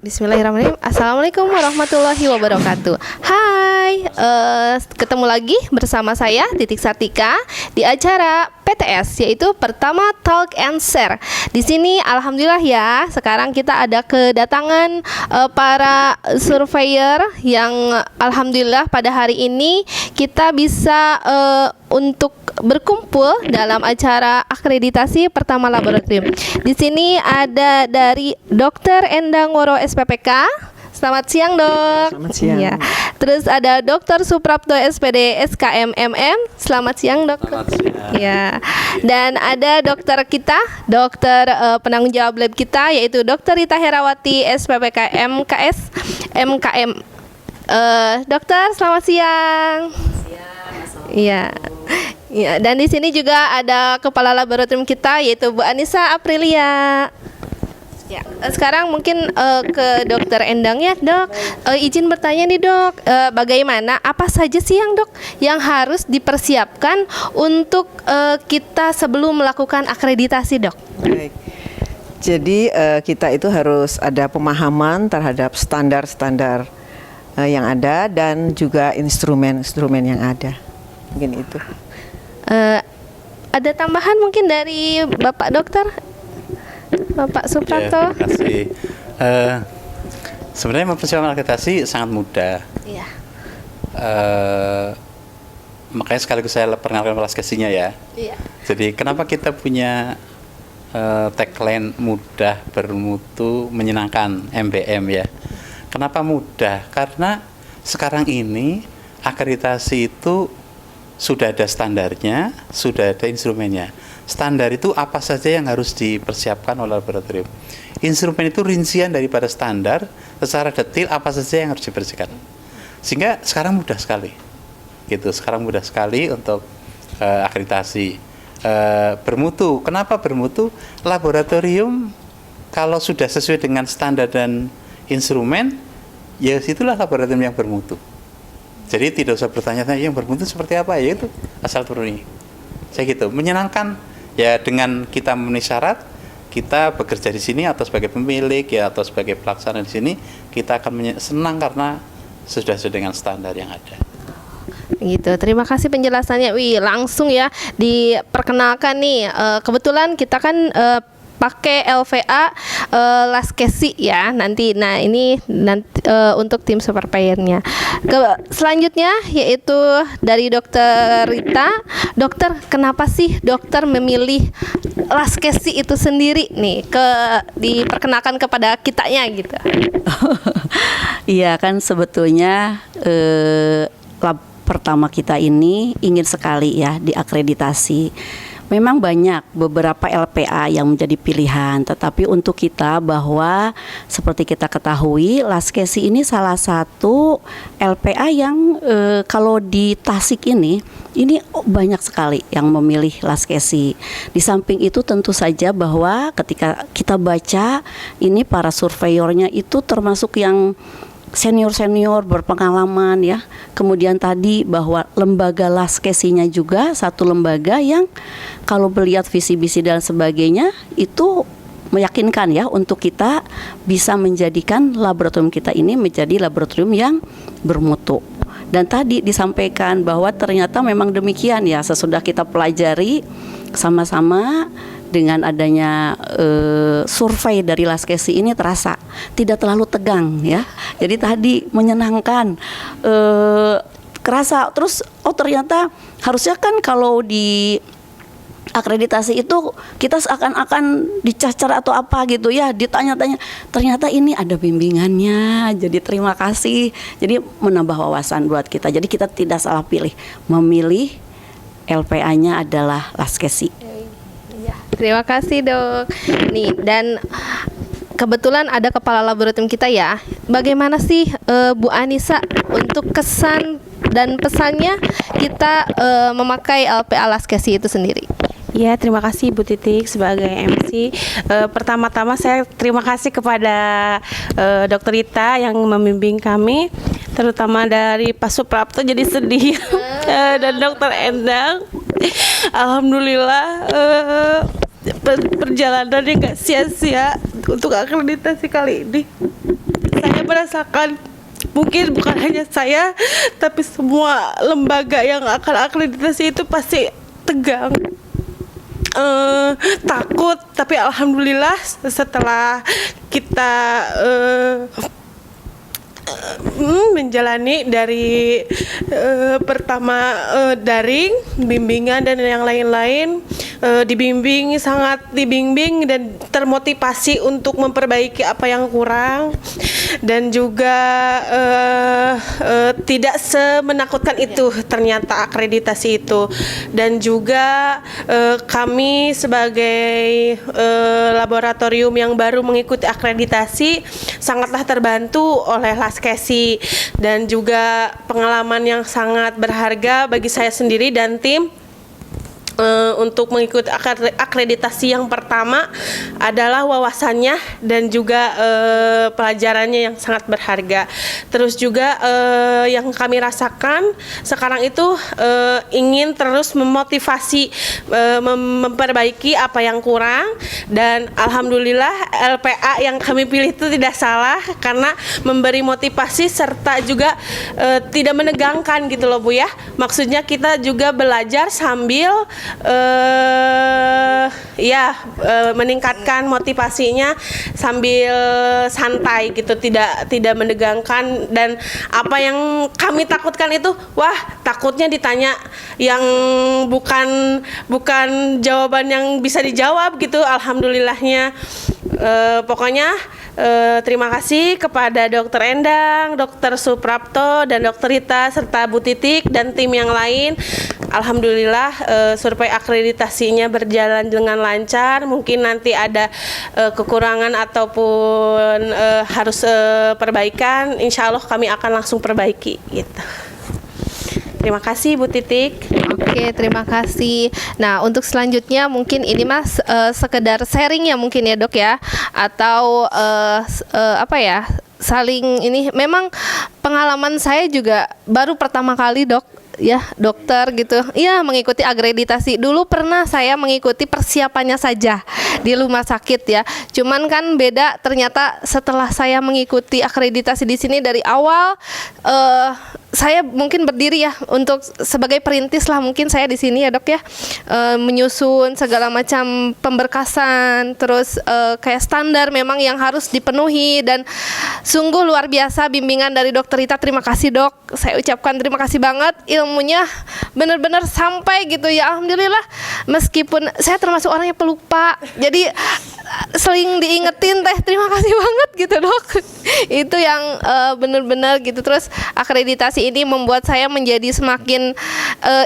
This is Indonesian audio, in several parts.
Bismillahirrahmanirrahim. Assalamualaikum warahmatullahi wabarakatuh. Hai, ketemu lagi bersama saya Titik Sartika di acara PTS, yaitu Pertama Talk and Share. Di sini alhamdulillah ya, sekarang kita ada kedatangan para surveyor yang alhamdulillah pada hari ini kita bisa untuk berkumpul dalam acara akreditasi Pertama Laboratorium. Di sini ada dari Dr. Endang Woro SPPK. Selamat siang, Dok. Selamat siang. Ya. Terus ada Dr. Suprapto SPD SKMMM. Selamat siang, Dok. Selamat siang. Ya. Dan ada dokter kita, dokter penanggung jawab lab kita, yaitu Dr. Rita Herawati SPPK MKS MKM. Dokter, selamat siang. Iya. Ya, dan di sini juga ada kepala laboratorium kita, yaitu Bu Anissa Aprilia. Ya, sekarang mungkin ke Dokter Endang ya, Dok. Izin bertanya nih, Dok. Bagaimana, apa saja sih yang harus dipersiapkan untuk kita sebelum melakukan akreditasi, Dok? Baik. Jadi kita itu harus ada pemahaman terhadap standar-standar yang ada dan juga instrumen-instrumen yang ada. Mungkin itu. Ada tambahan mungkin dari Bapak Dokter, Bapak Suprapto? Ya, terima kasih. Sebenarnya mempersiapkan akreditasi sangat mudah. Iya. Makanya sekaligus saya perkenalkan kelas-kelasnya ya. Iya. Jadi kenapa kita punya tagline mudah, bermutu, menyenangkan, MBM ya. Kenapa mudah? Karena sekarang ini akreditasi itu sudah ada standarnya, sudah ada instrumennya. Standar itu apa saja yang harus dipersiapkan oleh laboratorium. Instrumen itu rincian daripada standar, secara detail apa saja yang harus dibersihkan. Sehingga sekarang mudah sekali. Gitu, sekarang mudah sekali untuk akreditasi. Bermutu. Kenapa bermutu? Laboratorium kalau sudah sesuai dengan standar dan instrumen, ya situlah laboratorium yang bermutu. Jadi tidak usah bertanya-tanya yang bermutu seperti apa, ya itu asal turuni. Saya gitu, menyenangkan ya dengan kita memenuhi syarat, kita bekerja di sini atau sebagai pemilik ya atau sebagai pelaksana di sini, kita akan senang karena sudah sesuai dengan standar yang ada. Gitu. Terima kasih penjelasannya. Wih, langsung ya diperkenalkan nih. Kebetulan kita kan pakai LVA Laskesi ya nanti. Nah ini nanti untuk tim surveyornya. Selanjutnya yaitu dari Dokter Rita. Dokter, kenapa sih dokter memilih Laskesi itu sendiri nih? Diperkenalkan kepada kitanya gitu. Iya kan sebetulnya lab pertama kita ini ingin sekali ya diakreditasi. Memang banyak beberapa LPA yang menjadi pilihan, tetapi untuk kita bahwa seperti kita ketahui Laskesi ini salah satu LPA yang kalau di Tasik ini banyak sekali yang memilih Laskesi. Di samping itu tentu saja bahwa ketika kita baca ini para surveyornya itu termasuk yang senior-senior berpengalaman ya. Kemudian tadi bahwa lembaga Laskesinya juga satu lembaga yang kalau melihat visi misi dan sebagainya itu meyakinkan ya untuk kita bisa menjadikan laboratorium kita ini menjadi laboratorium yang bermutu. Dan tadi disampaikan bahwa ternyata memang demikian ya, sesudah kita pelajari sama-sama dengan adanya survei dari Laskesi ini terasa tidak terlalu tegang ya. Jadi tadi menyenangkan, kerasa. Terus ternyata harusnya kan kalau di akreditasi itu kita seakan-akan dicacar atau apa gitu ya, ditanya-tanya. Ternyata ini ada bimbingannya. Jadi terima kasih. Jadi menambah wawasan buat kita. Jadi kita tidak salah pilih, memilih LPA-nya adalah Laskesi. Terima kasih, Dok. Nih, dan kebetulan ada kepala laboratorium kita ya. Bagaimana sih Bu Anissa untuk kesan dan pesannya kita memakai LPA Laskesi itu sendiri? Ya, terima kasih Bu Titik sebagai MC. Pertama-tama saya terima kasih kepada Dr. Rita yang membimbing kami, terutama dari Pak Suprapto jadi sedih dan Dr. Endang. Alhamdulillah perjalanannya nggak sia-sia untuk akreditasi kali ini. rasakan. Mungkin bukan hanya saya, tapi semua lembaga yang akan akreditasi itu pasti tegang, takut. Tapi alhamdulillah setelah kita menjalani dari pertama daring, bimbingan dan yang lain-lain, sangat dibimbing dan termotivasi untuk memperbaiki apa yang kurang, dan juga tidak semenakutkan itu ternyata akreditasi itu. Dan juga kami sebagai laboratorium yang baru mengikuti akreditasi sangatlah terbantu oleh Laskesi, dan juga pengalaman yang sangat berharga bagi saya sendiri dan tim. Untuk mengikuti akreditasi yang pertama adalah wawasannya dan juga pelajarannya yang sangat berharga. Terus juga yang kami rasakan sekarang itu ingin terus memotivasi, memperbaiki apa yang kurang, dan alhamdulillah LPA yang kami pilih itu tidak salah karena memberi motivasi serta juga tidak menegangkan gitu loh Bu ya. Maksudnya kita juga belajar sambil meningkatkan motivasinya sambil santai gitu, tidak menegangkan. Dan apa yang kami takutkan itu, takutnya ditanya yang bukan jawaban yang bisa dijawab gitu. Alhamdulillahnya pokoknya terima kasih kepada Dr. Endang, Dr. Suprapto, dan Dr. Rita serta Bu Titik dan tim yang lain. Alhamdulillah survei akreditasinya berjalan dengan lancar. Mungkin nanti ada kekurangan ataupun harus perbaikan, insya Allah kami akan langsung perbaiki gitu. Terima kasih Bu Titik. Oke, terima kasih. Nah, untuk selanjutnya mungkin ini Mas sekedar sharing ya mungkin ya Dok ya, atau saling ini. Memang pengalaman saya juga baru pertama kali Dok ya, dokter gitu. Iya, mengikuti akreditasi. Dulu pernah saya mengikuti persiapannya saja di rumah sakit ya. Cuman kan beda ternyata setelah saya mengikuti akreditasi di sini dari awal, saya mungkin berdiri ya untuk sebagai perintis lah mungkin saya di sini ya Dok ya, menyusun segala macam pemberkasan, terus kayak standar memang yang harus dipenuhi, dan sungguh luar biasa bimbingan dari Dokter Rita. Terima kasih Dok, saya ucapkan terima kasih banget, ilmunya benar-benar sampai gitu ya. Alhamdulillah, meskipun saya termasuk orang yang pelupa, jadi sering diingetin terima kasih banget gitu Dok. Itu yang benar-benar gitu. Terus akreditasi ini membuat saya menjadi semakin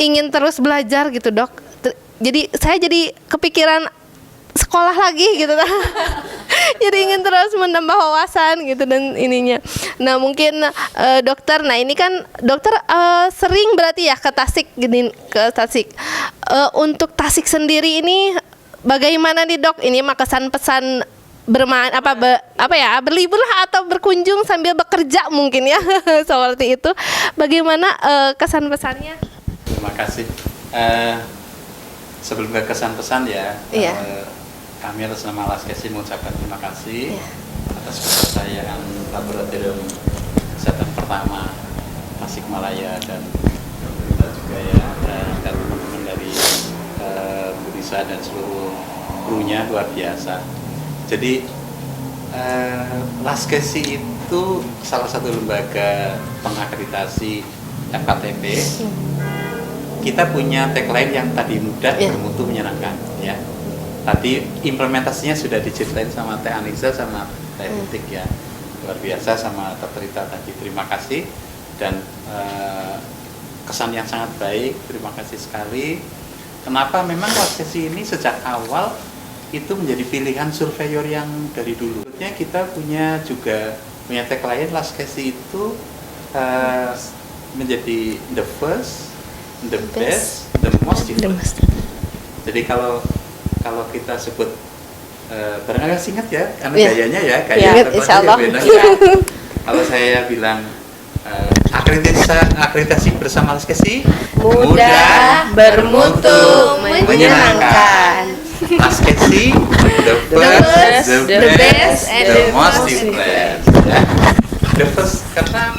ingin terus belajar gitu Dok. Jadi saya jadi kepikiran sekolah lagi gitu. Jadi ingin terus menambah wawasan gitu dan ininya. Nah mungkin dokter, nah ini kan dokter sering berarti ya ke Tasik gini, ke Tasik. Untuk Tasik sendiri ini bagaimana nih Dok? Ini mah kesan-pesan bermain berlibur lah atau berkunjung sambil bekerja mungkin ya. Seperti itu. Bagaimana kesan-pesannya? Terima kasih. Sebelum ke kesan-pesan ya, kami atas nama Laskesi mengucapkan terima kasih atas kepercayaan laboratorium kesehatan pertama Tasikmalaya, dan kita juga ya, dan teman-teman dari Bu Risa dan seluruh krunya luar biasa. Jadi Laskesi itu salah satu lembaga pengakreditasi FKTP. Kita punya tagline yang tadi mudah, bermutu, menyenangkan ya. Tadi implementasinya sudah diceritain sama Teh Anissa sama Teh Titik ya. Luar biasa sama Dr. Rita tadi. Terima kasih, dan kesan yang sangat baik. Terima kasih sekali. Kenapa memang Laskesi ini sejak awal itu menjadi pilihan surveyor yang dari dulu. Kita punya tagline Laskesi itu menjadi the first, the best, the most different. Jadi kalau kita sebut barangkali singkat ya, karena gayanya ya kayak insyaallah. Kalau saya bilang akreditasi bersama Laskesi mudah, bermutu, menyenangkan. Laskesi the first, the best, and the most different. Ya. The Terus karena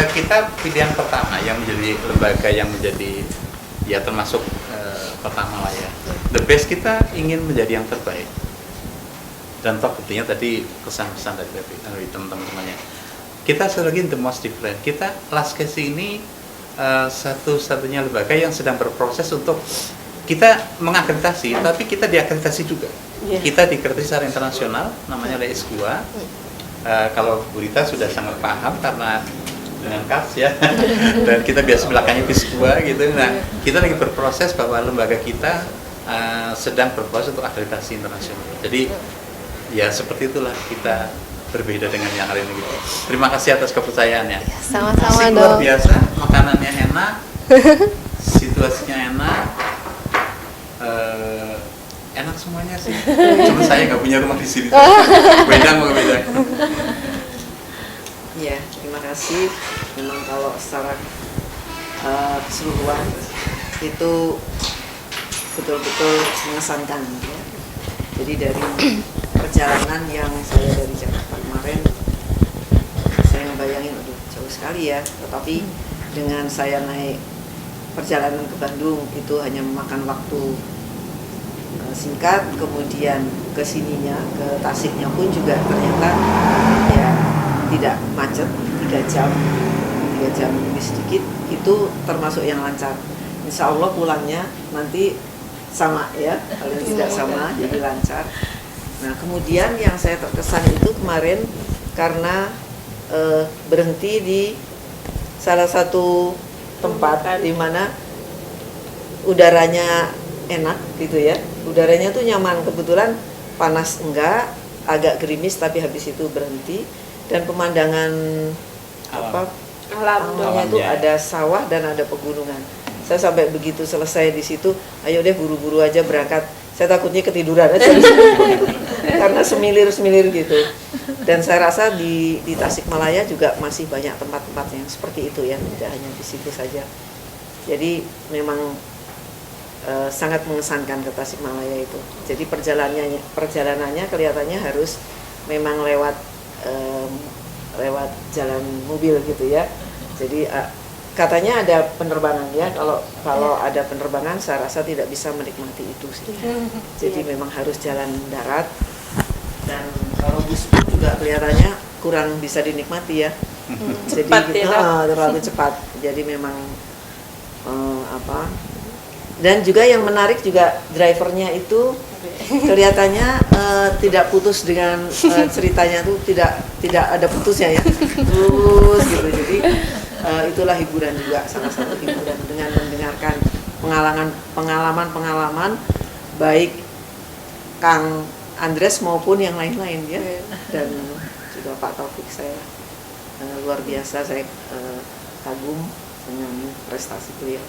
kita pilihan pertama yang menjadi lembaga yang menjadi ya termasuk pertama lah ya. The best, kita ingin menjadi yang terbaik. Dan toh buktinya tadi kesan-kesan dari teman-temannya. Kita sekali lagi the most different. Kita Laskesi ini satu-satunya lembaga yang sedang berproses untuk kita mengakreditasi, tapi kita diakreditasi juga. Kita diakreditasi secara internasional, namanya LS2. Kalau Bu Rita sudah sangat paham karena dengan KAS ya, dan kita biasa belakangnya PIS2 gitu. Nah, kita lagi berproses bahwa lembaga kita sedang berproses untuk akreditasi internasional. Jadi ya seperti itulah kita berbeda dengan yang lain gitu. Terima kasih atas kepercayaannya. Sama-sama Asik, luar dong. biasa, makanannya enak, situasinya enak. Enak semuanya sih. Cuma saya nggak punya rumah di sini. Beda mau beda. Ya, terima kasih. Memang kalau secara keseluruhan itu betul-betul mengesankan ya. Jadi dari perjalanan yang saya dari Jakarta kemarin, saya ngebayangin aduh jauh sekali ya, tetapi dengan saya naik perjalanan ke Bandung itu hanya memakan waktu singkat, kemudian ke sininya, ke Tasiknya pun juga ternyata ya tidak macet, 3 jam lebih sedikit, itu termasuk yang lancar. Insya Allah pulangnya nanti sama ya, paling tidak sama, jadi lancar. Nah kemudian yang saya terkesan itu kemarin karena berhenti di salah satu tempat di mana udaranya enak gitu ya, udaranya tuh nyaman, kebetulan panas enggak, agak gerimis tapi habis itu berhenti, dan pemandangan alamnya itu ada sawah dan ada pegunungan. Saya sampai begitu selesai di situ, ayo deh buru-buru aja berangkat. Saya takutnya ketiduran aja karena semilir-semilir gitu. Dan saya rasa di Tasikmalaya juga masih banyak tempat-tempat yang seperti itu ya, tidak hanya di situ saja. Jadi memang sangat mengesankan ke Tasikmalaya itu. Jadi perjalanannya kelihatannya harus memang lewat jalan mobil gitu ya. Jadi katanya ada penerbangan ya. Kalau ada penerbangan saya rasa tidak bisa menikmati itu sih. Jadi memang harus jalan darat. Dan kalau bus juga kelihatannya kurang bisa dinikmati ya. Jadi terlalu cepat. Jadi memang dan juga yang menarik juga drivernya itu kelihatannya tidak putus dengan ceritanya tuh tidak ada putusnya ya, terus gitu. Jadi itulah hiburan juga, salah satu hiburan dengan mendengarkan pengalaman baik Kang Andres maupun yang lain-lain ya, dan juga Pak Taufik. Saya luar biasa, saya kagum dengan prestasi beliau.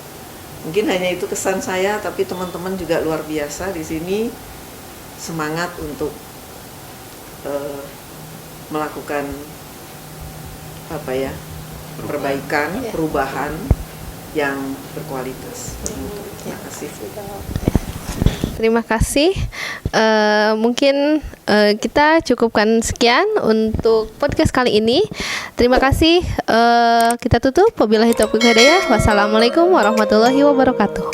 Mungkin hanya itu kesan saya, tapi teman-teman juga luar biasa di sini, semangat untuk melakukan perbaikan, perubahan yang berkualitas. Terima kasih. Terima kasih. Mungkin kita cukupkan sekian untuk podcast kali ini. Terima kasih. Kita tutup. Wabillahi taufiq wal hidayah. Wassalamualaikum warahmatullahi wabarakatuh.